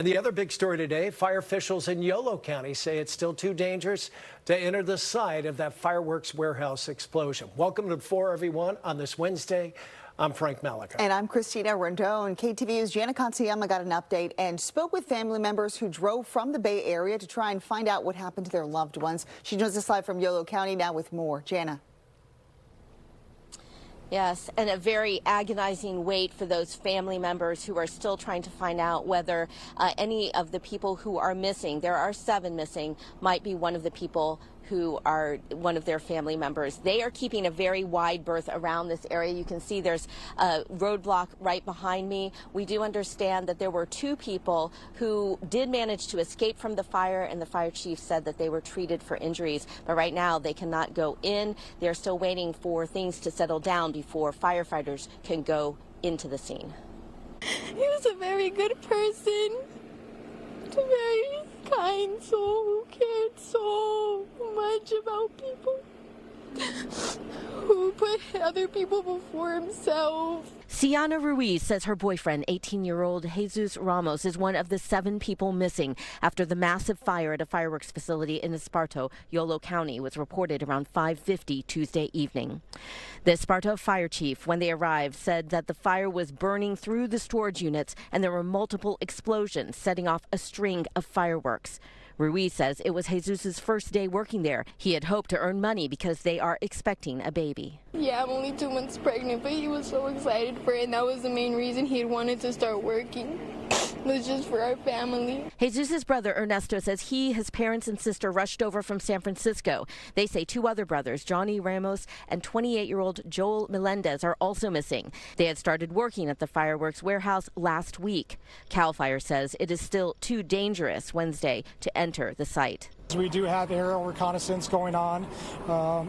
And the other big story today, fire officials in Yolo County say it's still too dangerous to enter the site of that fireworks warehouse explosion. Welcome to the floor, everyone, on this Wednesday. I'm Frank Malika. And I'm Christina Rendon. KTVU's Jana Katsuyama got an update and spoke with family members who drove from the Bay Area to try and find out what happened to their loved ones. She joins us live from Yolo County now with more. Jana. Yes, and a very agonizing wait for those family members who are still trying to find out whether any of the people who are missing, there are 7 missing, might be one of the people who are one of their family members. They are keeping a very wide berth around this area. You can see there's a roadblock right behind me. We do understand that there were 2 people who did manage to escape from the fire, and the fire chief said that they were treated for injuries. But right now they cannot go in. They're still waiting for things to settle down before firefighters can go into the scene. He was a very good person, a very kind soul who cared so much about people, who put other people before himself. Ciana Ruiz says her boyfriend, 18-year-old Jesus Ramos, is one of the 7 people missing after the massive fire at a fireworks facility in Esparto, Yolo County, was reported around 5:50 Tuesday evening. The Esparto fire chief, when they arrived, said that the fire was burning through the storage units and there were multiple explosions, setting off a string of fireworks. Ruiz says it was Jesus' first day working there. He had hoped to earn money because they are expecting a baby. Yeah, I'm only 2 months pregnant, but he was so excited for it, and that was the main reason he had wanted to start working. It was just for our family. Jesus' brother Ernesto says he, his parents, and sister rushed over from San Francisco. They say 2 other brothers, Johnny Ramos and 28-year-old Joel Melendez, are also missing. They had started working at the fireworks warehouse last week. CAL FIRE says it is still too dangerous Wednesday to enter the site. We do have aerial reconnaissance going on,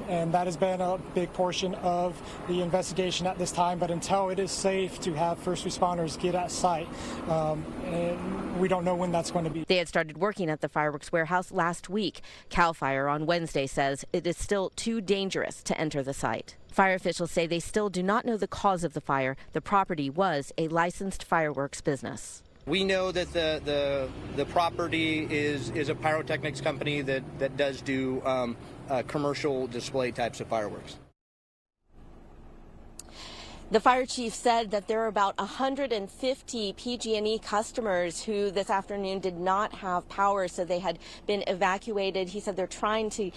and that has been a big portion of the investigation at this time. But until it is safe to have first responders get at site, and we don't know when that's going to be. They had started working at the fireworks warehouse last week. CAL FIRE on Wednesday says it is still too dangerous to enter the site. Fire officials say they still do not know the cause of the fire. The property was a licensed fireworks business. We know that the property is a pyrotechnics company that does do commercial display types of fireworks. The fire chief said that there are about 150 PG&E customers who this afternoon did not have power, so they had been evacuated. He said they're trying to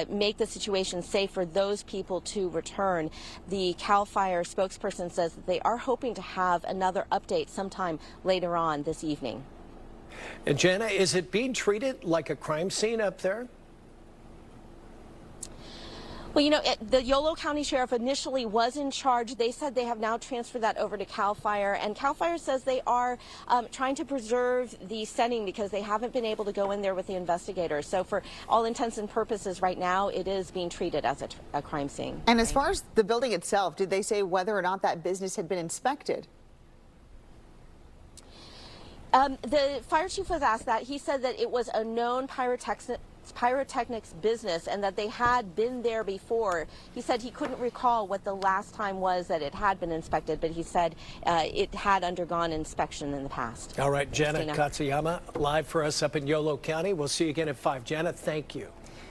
make the situation safe for those people to return. The CAL FIRE spokesperson says that they are hoping to have another update sometime later on this evening. And Jana, is it being treated like a crime scene up there? Well, you know, the Yolo County Sheriff initially was in charge. They said they have now transferred that over to CAL FIRE, and CAL FIRE says they are trying to preserve the setting because they haven't been able to go in there with the investigators. So for all intents and purposes right now, it is being treated as a crime scene. And as far as the building itself, did they say whether or not that business had been inspected? The fire chief was asked that. He said that it was a known pyrotechnics business and that they had been there before. He said he couldn't recall what the last time was that it had been inspected, but he said it had undergone inspection in the past. All right, Jana Katsuyama, live for us up in Yolo County. We'll see you again at 5. Jana, thank you.